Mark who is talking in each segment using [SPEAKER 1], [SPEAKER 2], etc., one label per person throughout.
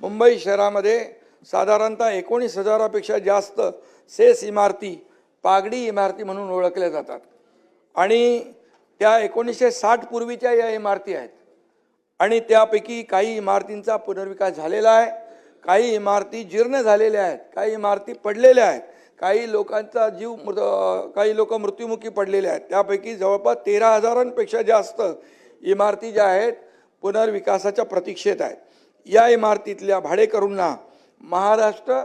[SPEAKER 1] मुंबई शहरामध्ये साधारणतः 19,000पेक्षा जास्त सेस इमारती पागडी इमारती म्हणून ओळखल्या जातात आणि त्या 1960 पूर्वीच्या या इमारती आहेत आणि त्यापैकी काही इमारतींचा पुनर्विकास झालेला आहे, काही इमारती जीर्ण झालेल्या आहेत, काही इमारती पडलेल्या आहेत, काही लोक मृत्युमुखी पडलेले आहेत। त्यापैकी जवळपास 13,000पेक्षा जास्त इमारती ज्या आहेत पुनर्विकासाच्या प्रतीक्षेत आहेत। या इमारतीतल्या भाडेकरूंना महाराष्ट्र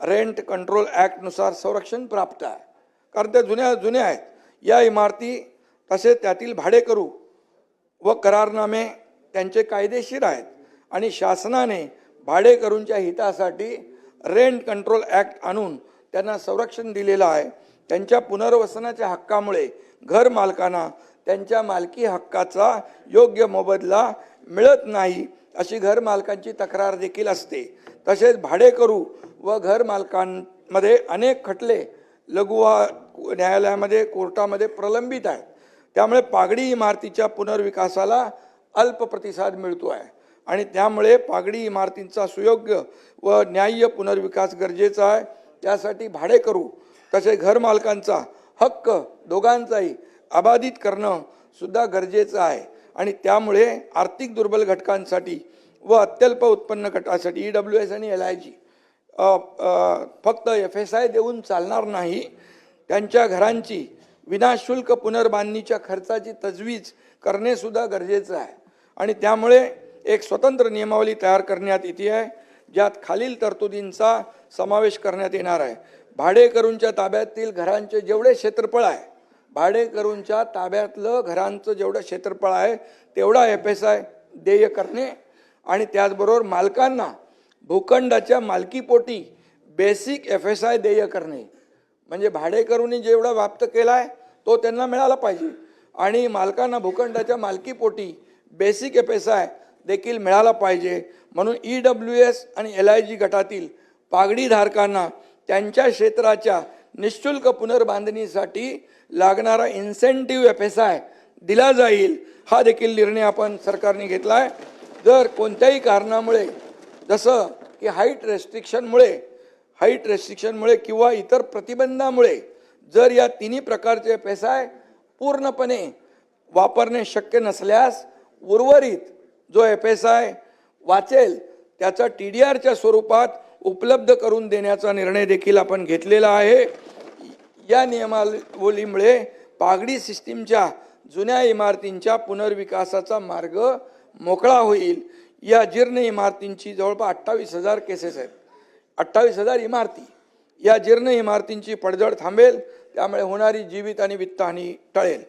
[SPEAKER 1] रेंट कंट्रोल ॲक्ट नुसार संरक्षण प्राप्त आहे, कारण त्या जुन्या आहेत। या इमारती तसेच त्यातील भाडेकरू व करारनामे त्यांचे कायदेशीर आहेत आणि शासनाने भाडेकरूंच्या हितासाठी रेंट कंट्रोल ॲक्ट आणून त्यांना संरक्षण दिलेलं आहे। त्यांच्या पुनर्वसनाच्या हक्कामुळे घर मालकांना त्यांच्या मालकी हक्काचा योग्य मोबदला मिळत नाही अशी घर मालकांची तक्रार देखील असते। तसेच भाडेकरू व घर मालकांमध्ये अनेक खटले लघु न्यायालयामध्ये कोर्टामध्ये प्रलंबित आहेत। त्यामुळे पागडी इमारतीच्या पुनर्विकासाला अल्प प्रतिसाद मिळतो आहे आणि त्यामुळे पागडी इमारतींचा सुयोग्य व न्याय्य पुनर्विकास गरजेचा आहे। त्यासाठी भाडेकरू तसेच घर मालकांचा हक्क दोघांचाही अबाधित करणं सुद्धा गरजेचं आहे आणि त्यामुळे आर्थिक दुर्बल घटकांसाठी व अत्यल्प उत्पन्न गटासाठी EWS आणि LIG फक्त FSI देऊन चालणार नाही, त्यांच्या घरांची विनाशुल्क पुनर्बांधणीच्या खर्चाची तजवीज करणे सुद्धा गरजेचं आहे आणि त्यामुळे एक स्वतंत्र नियमावली तयार करण्यात येते आहे, ज्यात खालील तरतुदींचा समावेश करण्यात येणार आहे। भाडेकरूंच्या ताब्यातील घरांचे जेवढे क्षेत्रफळ आहे, भाडेकरूंच्या ताब्यातलं घरांचं जेवढं क्षेत्रफळ आहे तेवढा FSI देय करणे आणि त्याचबरोबर मालकांना भूखंडाच्या मालकीपोटी बेसिक FSI देय करणे, म्हणजे भाडेकरूंनी जेवढा व्याप्त केला आहे तो त्यांना मिळाला पाहिजे आणि मालकांना भूखंडाच्या मालकीपोटी बेसिक FSI देखील मिळाला पाहिजे। म्हणून EWS आणि LIG गटातील पागडीधारकांना त्यांच्या क्षेत्राच्या निःशुल्क पुनर्बांधणीसाठी लागणारा इन्सेंटिव्ह FSI दिला जाईल, हा देखील निर्णय आपण सरकारने घेतला आहे। जर कोणत्याही कारणामुळे जसं की हाईट रेस्ट्रिक्शनमुळे किंवा इतर प्रतिबंधामुळे जर या तिन्ही प्रकारचे FSI पूर्णपणे वापरणे शक्य नसल्यास उर्वरित जो FSI वाचेल त्याचा TDRच्या स्वरूपात उपलब्ध करून देण्याचा निर्णय देखील आपण घेतलेला आहे। या नियमावलीमुळे पागडी सिस्टीमच्या जुन्या इमारतींच्या पुनर्विकासाचा मार्ग मोकळा होईल। या जीर्ण इमारतींची जवळपास 28,000 केसेस आहेत, 28,000 इमारती। या जीर्ण इमारतींची पडझड थांबेल, त्यामुळे होणारी जीवित आणि वित्तहानी टळेल।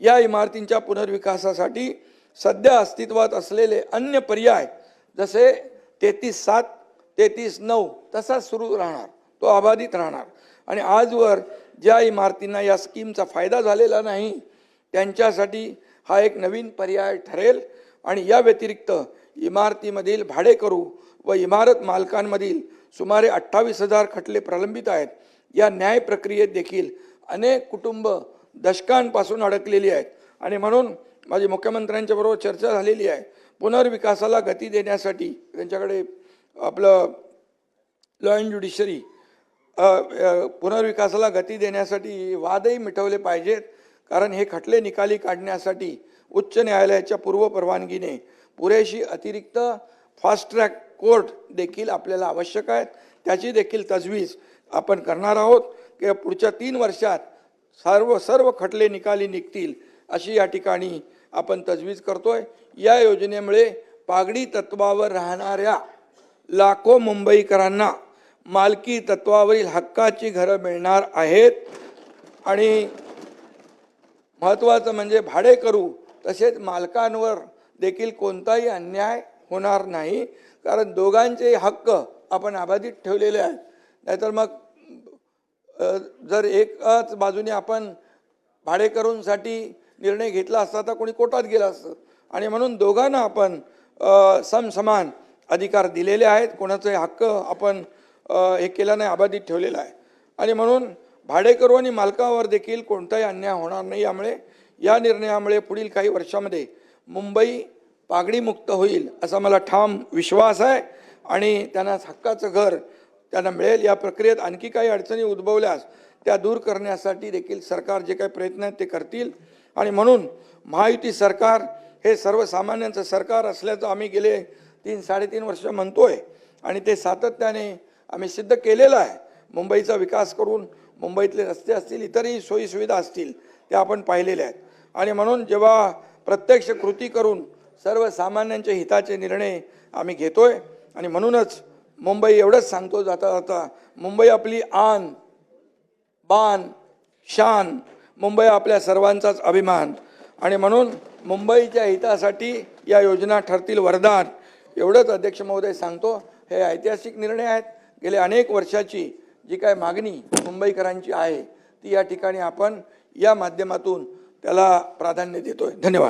[SPEAKER 1] या इमारतींच्या पुनर्विकासासाठी सध्या अस्तित्वात असलेले अन्य पर्याय जसे 33/7, 33/9 तसाच सुरू राहणार, तो अबाधित राहणार आणि आजवर ज्या इमारतींना या स्कीमचा फायदा झालेला नाही त्यांच्यासाठी हा एक नवीन पर्याय ठरेल आणि या व्यतिरिक्त इमारतीमधील भाडेकरू व इमारत मालकांमधील सुमारे 28,000 खटले प्रलंबित आहेत। या न्याय प्रक्रियेत देखील अनेक कुटुंब दशकांपासून अडकलेली आहेत आणि म्हणून माझी मुख्यमंत्र्यांच्या बरोबर चर्चा झालेली आहे। पुनर्विकासाला गती देण्यासाठी त्यांच्याकडे आपलं लॉ अँड ज्युडिशरी पुनर्विकासाला गती देण्यासाठी वादही मिटवले पाहिजेत, कारण हे खटले निकाली काढण्यासाठी उच्च न्यायालयाच्या पूर्व परवानगीने पुरेशी अतिरिक्त फास्ट ट्रॅक कोर्ट देखील आपल्याला आवश्यक आहेत। त्याची देखील तजवीज आपण करणार आहोत की पुढच्या 3 वर्षात सर्व खटले निकाली निघतील अशी या ठिकाणी आपण तजवीज करतोय। या योजनेमुळे पागडी तत्वावर राहणाऱ्या लाखो मुंबईकरांना मालकी तत्वावरील हक्काची घरं मिळणार आहेत आणि महत्त्वाचं म्हणजे भाडेकरू तसेच मालकांवर देखील कोणताही अन्याय होणार नाही, कारण दोघांचे हक्क आपण अबाधित ठेवलेले आहेत। नाहीतर मग जर एकाच बाजूने आपण भाडेकरूंसाठी निर्णय घेतला असता तर कोणी कोर्टात गेला असतं आणि म्हणून दोघांना आपण समसमान अधिकार दिलेले आहेत, कोणाचे हक्क आपण हे केलं नाही, अबाधित ठेवलेला आहे आणि म्हणून भाडेकरू आणि मालकावर देखील कोणताही अन्याय होणार नाही। यामुळे या निर्णयामुळे पुढील काही वर्षांमध्ये मुंबई पागडी मुक्त होईल असा मला ठाम विश्वास आहे आणि त्यांना हक्काचं घर त्यांना मिळेल. या प्रक्रियेत आणखी काही अडचणी उद्भवल्यास त्या दूर करण्यासाठी देखील सरकार जे काही प्रयत्न आहेत ते करतील. आणि म्हणून महायुती सरकार हे सर्वसामान्यांचं सरकार असल्याचं आम्ही गेले 3-3.5 वर्ष म्हणतोय आणि ते सातत्याने आम्ही सिद्ध केलेलं आहे. मुंबईचा विकास करून मुंबईतले रस्ते असतील, इतरही सोयीसुविधा असतील त्या आपण पाहिलेल्या आहेत. आणि म्हणून जेव्हा प्रत्यक्ष कृती करून सर्वसामान्यांच्या हिताचे निर्णय आम्ही घेतोय आणि म्हणूनच मुंबई एवढंच सांगतो जाता जाता, मुंबई आपली आन बान शान, मुंबई आपल्या सर्वांचाच अभिमान. आणि म्हणून मुंबईच्या हितासाठी या योजना ठरतील वरदान. एवढंच अध्यक्ष महोदय सांगतो. हे ऐतिहासिक निर्णय आहेत. गेल्या अनेक वर्षाची जी काय मागणी मुंबईकरांची आहे ती या ठिकाणी आपण या माध्यमातून त्याला प्राधान्य देतोय. धन्यवाद.